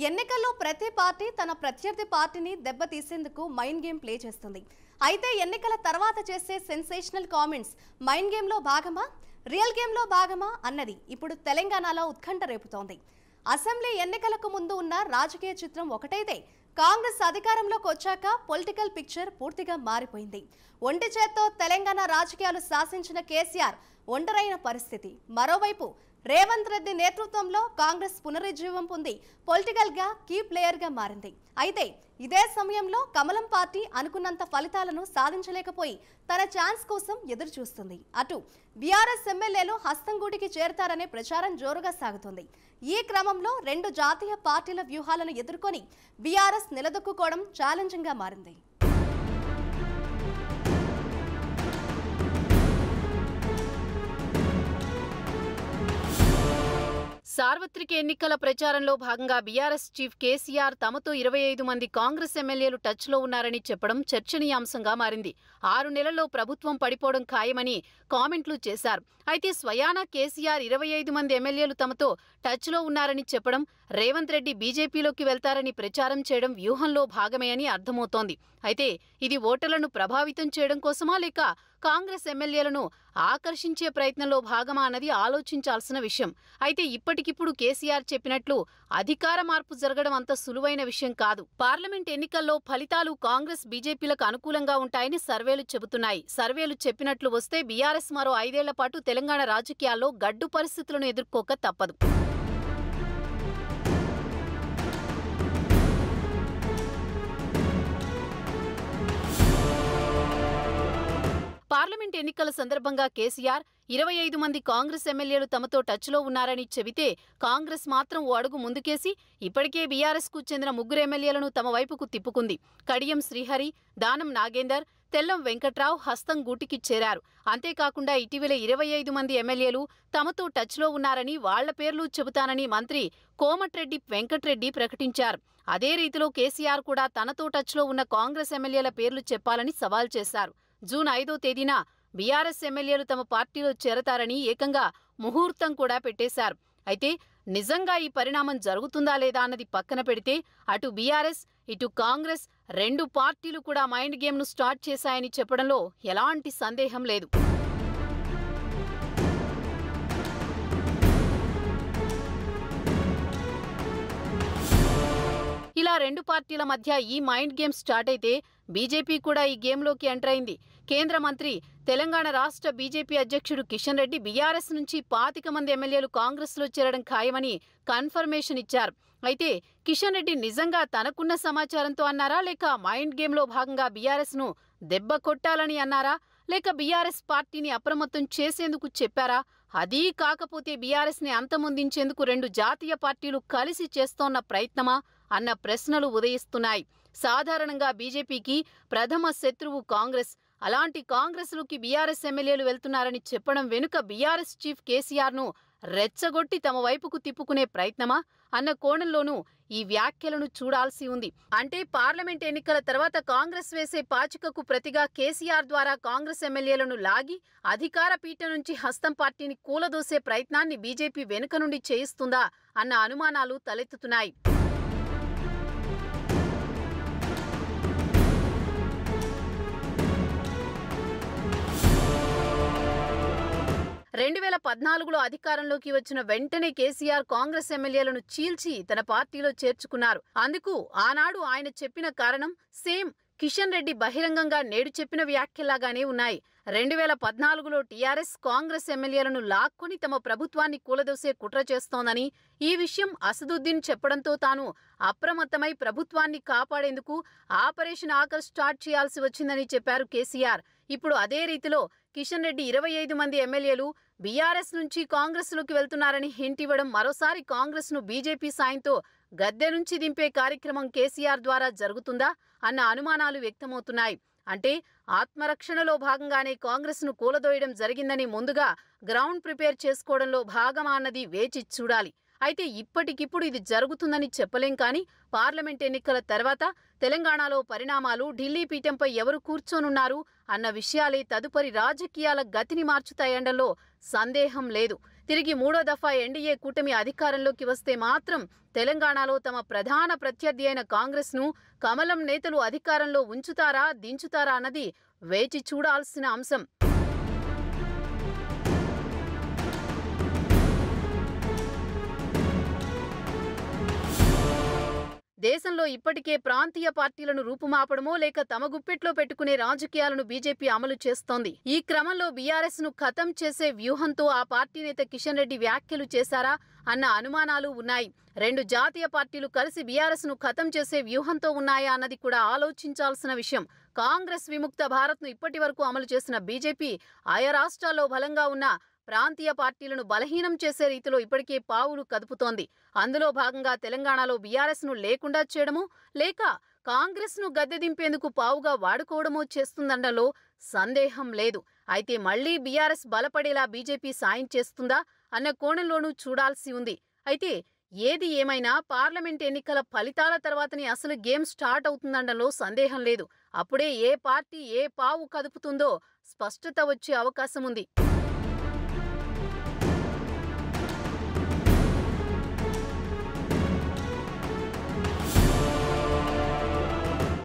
ఎన్నికల్లో ప్రతి పార్టీ తన ప్రత్యర్థి పార్టీని దెబ్బతీసేందుకు మైండ్ గేమ్ ప్లే చేస్తుంది. అయితే ఎన్నికల తర్వాత చేసే సెన్సేషనల్ కామెంట్స్ మైండ్ గేమ్లో భాగమా, రియల్ గేమ్లో భాగమా అన్నది ఇప్పుడు తెలంగాణలో ఉత్కంఠ రేపుతోంది. అసెంబ్లీ ఎన్నికలకు ముందు ఉన్న రాజకీయ చిత్రం ఒకటైతే కాంగ్రెస్ అధికారంలోకి వచ్చాక పొలిటికల్ పిక్చర్ పూర్తిగా మారిపోయింది. ఒంటి చేత్తో తెలంగాణ రాజకీయాలు శాసించిన కేసీఆర్ ఒంటరైన పరిస్థితి. మరోవైపు రేవంత్ రెడ్డి నేతృత్వంలో కాంగ్రెస్ పునరుజ్జీవం పొంది పొలిటికల్ గా కీ ప్లేయర్ గా మారింది. అయితే ఇదే సమయంలో కమలం పార్టీ అనుకున్నంత ఫలితాలను సాధించలేకపోయి తన ఛాన్స్ కోసం ఎదురు చూస్తుంది. అటు బీఆర్ఎస్ ఎమ్మెల్యేలు హస్తంగూటికి చేరతారనే ప్రచారం జోరుగా సాగుతుంది. ఈ క్రమంలో రెండు జాతీయ పార్టీల వ్యూహాలను ఎదుర్కొని బీఆర్ఎస్ నిలదొక్కుకోవడం ఛాలెంజింగ్ గా మారింది. సార్వత్రిక ఎన్నికల ప్రచారంలో భాగంగా బీఆర్ఎస్ చీఫ్ కేసీఆర్ తమతో 25 మంది కాంగ్రెస్ ఎమ్మెల్యేలు టచ్లో ఉన్నారని చెప్పడం చర్చనీయాంశంగా మారింది. 6 నెలల్లో ప్రభుత్వం పడిపోవడం ఖాయమని కామెంట్లు చేశారు. అయితే స్వయానా కేసీఆర్ 25 మంది ఎమ్మెల్యేలు తమతో టచ్లో ఉన్నారని చెప్పడం, రేవంత్ రెడ్డి బీజేపీలోకి వెళ్తారని ప్రచారం చేయడం వ్యూహంలో భాగమే అని అర్థమవుతోంది. అయితే ఇది ఓటర్లను ప్రభావితం చేయడం కోసమా, లేక కాంగ్రెస్ ఎమ్మెల్యేలను ఆకర్షించే ప్రయత్నంలో భాగమా అన్నది ఆలోచించాల్సిన విషయం. అయితే ఇప్పటికిప్పుడు కేసీఆర్ చెప్పినట్లు అధికార మార్పు జరగడం అంత సులువైన విషయం కాదు. పార్లమెంట్ ఎన్నికల్లో ఫలితాలు కాంగ్రెస్ బీజేపీలకు అనుకూలంగా ఉంటాయని సర్వేలు చెబుతున్నాయి. సర్వేలు చెప్పినట్లు వస్తే బీఆర్ఎస్ మరో 5 ఏళ్ల పాటు తెలంగాణ రాజకీయాల్లో గడ్డు పరిస్థితులను ఎదుర్కోక తప్పదు. పార్లమెంట్ ఎన్నికల సందర్భంగా కేసీఆర్ 25 మంది కాంగ్రెస్ ఎమ్మెల్యేలు తమతో టచ్లో ఉన్నారని చెబితే, కాంగ్రెస్ మాత్రం ఓ అడుగు ముందుకేసి ఇప్పటికే బీఆర్ఎస్కు చెందిన 3 ఎమ్మెల్యేలను తమ వైపుకు తిప్పుకుంది. కడియం శ్రీహరి, దానం నాగేందర్, తెల్లం వెంకట్రావు హస్తం గూటికి చేరారు. అంతేకాకుండా ఇటీవల 25 మంది ఎమ్మెల్యేలు తమతో టచ్లో ఉన్నారని, వాళ్ల పేర్లు చెబుతానని మంత్రి కోమటిరెడ్డి వెంకట్రెడ్డి ప్రకటించారు. అదే రీతిలో కేసీఆర్ కూడా తనతో టచ్లో ఉన్న కాంగ్రెస్ ఎమ్మెల్యేల పేర్లు చెప్పాలని సవాల్ చేశారు. జూన్ 5వ తేదీన బీఆర్ఎస్ ఎమ్మెల్యేలు తమ పార్టీలో చేరతారని ఏకంగా ముహూర్తం కూడా పెట్టేశారు. అయితే నిజంగా ఈ పరిణామం జరుగుతుందా లేదా అన్నది పక్కన పెడితే, అటు బీఆర్ఎస్ ఇటు కాంగ్రెస్ రెండు పార్టీలు కూడా మైండ్ గేమ్ను స్టార్ట్ చేశాయని చెప్పడంలో ఎలాంటి సందేహం లేదు. ఇలా రెండు పార్టీల మధ్య ఈ మైండ్ గేమ్ స్టార్ట్ అయితే బీజేపీ కూడా ఈ గేమ్లోకి ఎంటర్ అయింది. కేంద్ర మంత్రి, తెలంగాణ రాష్ట్ర బీజేపీ అధ్యక్షుడు కిషన్ రెడ్డి బీఆర్ఎస్ నుంచి 25 మంది ఎమ్మెల్యేలు కాంగ్రెస్లో చేరడం ఖాయమని కన్ఫర్మేషన్ ఇచ్చారు. అయితే కిషన్ రెడ్డి నిజంగా తనకున్న సమాచారంతో అన్నారా, లేక మైండ్ గేమ్లో భాగంగా బీఆర్ఎస్ను దెబ్బ కొట్టాలని అన్నారా, లేక బీఆర్ఎస్ పార్టీని అప్రమత్తం చేసేందుకు చెప్పారా? అదీ కాకపోతే బీఆర్ఎస్ని అంతమొందించేందుకు రెండు జాతీయ పార్టీలు కలిసి చేస్తోన్న ప్రయత్నమా అన్న ప్రశ్నలు ఉదయిస్తున్నాయి. సాధారణంగా బీజేపీకి ప్రథమ శత్రువు కాంగ్రెస్. అలాంటి కాంగ్రెస్లోకి బీఆర్ఎస్ ఎమ్మెల్యేలు వెళ్తున్నారని చెప్పడం వెనుక బీఆర్ఎస్ చీఫ్ కేసీఆర్ను రెచ్చగొట్టి తమ వైపుకు తిప్పుకునే ప్రయత్నమా అన్న కోణంలోనూ ఈ వ్యాఖ్యలను చూడాల్సి ఉంది. అంటే పార్లమెంట్ ఎన్నికల తర్వాత కాంగ్రెస్ వేసే పాచికకు ప్రతిగా కేసీఆర్ ద్వారా కాంగ్రెస్ ఎమ్మెల్యేలను లాగి అధికార పీఠం నుంచి హస్తం పార్టీని కూలదోసే ప్రయత్నాన్ని బీజేపీ వెనుక నుండి చేయిస్తుందా అన్న అనుమానాలు తలెత్తుతున్నాయి. 2014లో అధికారంలోకి వచ్చిన వెంటనే కేసీఆర్ కాంగ్రెస్ ఎమ్మెల్యేలను చీల్చి తన పార్టీలో చేర్చుకున్నారు. అందుకు ఆనాడు ఆయన చెప్పిన కారణం సేమ్ కిషన్ రెడ్డి బహిరంగంగా నేడు చెప్పిన వ్యాఖ్యలాగానే ఉన్నాయి. 2014లో టీఆర్ఎస్ కాంగ్రెస్ ఎమ్మెల్యేలను లాక్కొని తమ ప్రభుత్వాన్ని కూలదోసే కుట్ర చేస్తోందని, ఈ విషయం అసదుద్దీన్ చెప్పడంతో తాను అప్రమత్తమై ప్రభుత్వాన్ని కాపాడేందుకు ఆపరేషన్ ఆకర్ స్టార్ట్ చేయాల్సి వచ్చిందని చెప్పారు కేసీఆర్. ఇప్పుడు అదే రీతిలో కిషన్ రెడ్డి 25 మంది ఎమ్మెల్యేలు బీఆర్ఎస్ నుంచి కాంగ్రెస్లోకి వెళ్తున్నారని హింట్ ఇవ్వడం మరోసారి కాంగ్రెస్ను బీజేపీ సాయంతో గద్దె నుంచి దింపే కార్యక్రమం కేసీఆర్ ద్వారా జరుగుతుందా అన్న అనుమానాలు వ్యక్తమవుతున్నాయి. అంటే ఆత్మరక్షణలో భాగంగానే కాంగ్రెస్ను కూలదోయడం జరిగిందని ముందుగా గ్రౌండ్ ప్రిపేర్ చేసుకోవడంలో భాగమా అన్నది వేచి చూడాలి. అయితే ఇప్పటికిప్పుడు ఇది జరుగుతుందని చెప్పలేం. కానీ పార్లమెంట్ ఎన్నికల తర్వాత తెలంగాణలో పరిణామాలు, ఢిల్లీ పీఠంపై ఎవరు కూర్చోనున్నారు అన్న విషయాలే తదుపరి రాజకీయాల గతిని మార్చుతాయనడంలో సందేహం లేదు. తిరిగి మూడో దఫా ఎన్డీఏ కూటమి అధికారంలోకి వస్తే మాత్రం తెలంగాణలో తమ ప్రధాన ప్రత్యర్థి అయిన కాంగ్రెస్ను కమలం నేతలు అధికారంలో ఉంచుతారా దించుతారా అన్నది వేచి చూడాల్సిన అంశం. దేశంలో ఇప్పటికే ప్రాంతీయ పార్టీలను రూపుమాపడమో లేక తమ గుప్పెట్లో పెట్టుకునే రాజకీయాలను బీజేపీ అమలు చేస్తోంది. ఈ క్రమంలో బీఆర్ఎస్ ను ఖతం చేసే వ్యూహంతో ఆ పార్టీ నేత కిషన్ రెడ్డి వ్యాఖ్యలు చేశారా అన్న అనుమానాలు ఉన్నాయి. రెండు జాతీయ పార్టీలు కలిసి బీఆర్ఎస్ ను ఖతం చేసే వ్యూహంతో ఉన్నాయా అన్నది కూడా ఆలోచించాల్సిన విషయం. కాంగ్రెస్ విముక్త భారత్ ను ఇప్పటి వరకు అమలు చేసిన బీజేపీ ఆయా రాష్ట్రాల్లో బలంగా ఉన్న ప్రాంతీయ పార్టీలను బలహీనం చేసే రీతిలో ఇప్పటికే పావులు కదుపుతోంది. అందులో భాగంగా తెలంగాణలో బీఆర్ఎస్ ను లేకుండా చేయడమో లేక కాంగ్రెస్ ను గద్దె దింపేందుకు పావుగా వాడుకోవడమో చేస్తుందనడంలో సందేహం లేదు. అయితే మళ్లీ బీఆర్ఎస్ బలపడేలా బీజేపీ సాయం చేస్తుందా అన్న కోణంలోనూ చూడాల్సి ఉంది. అయితే ఏది ఏమైనా పార్లమెంట్ ఎన్నికల ఫలితాల తర్వాతనే అసలు గేమ్ స్టార్ట్ అవుతుందనడంలో సందేహం లేదు. అప్పుడే ఏ పార్టీ ఏ పావు కదుపుతుందో స్పష్టత వచ్చే అవకాశం ఉంది.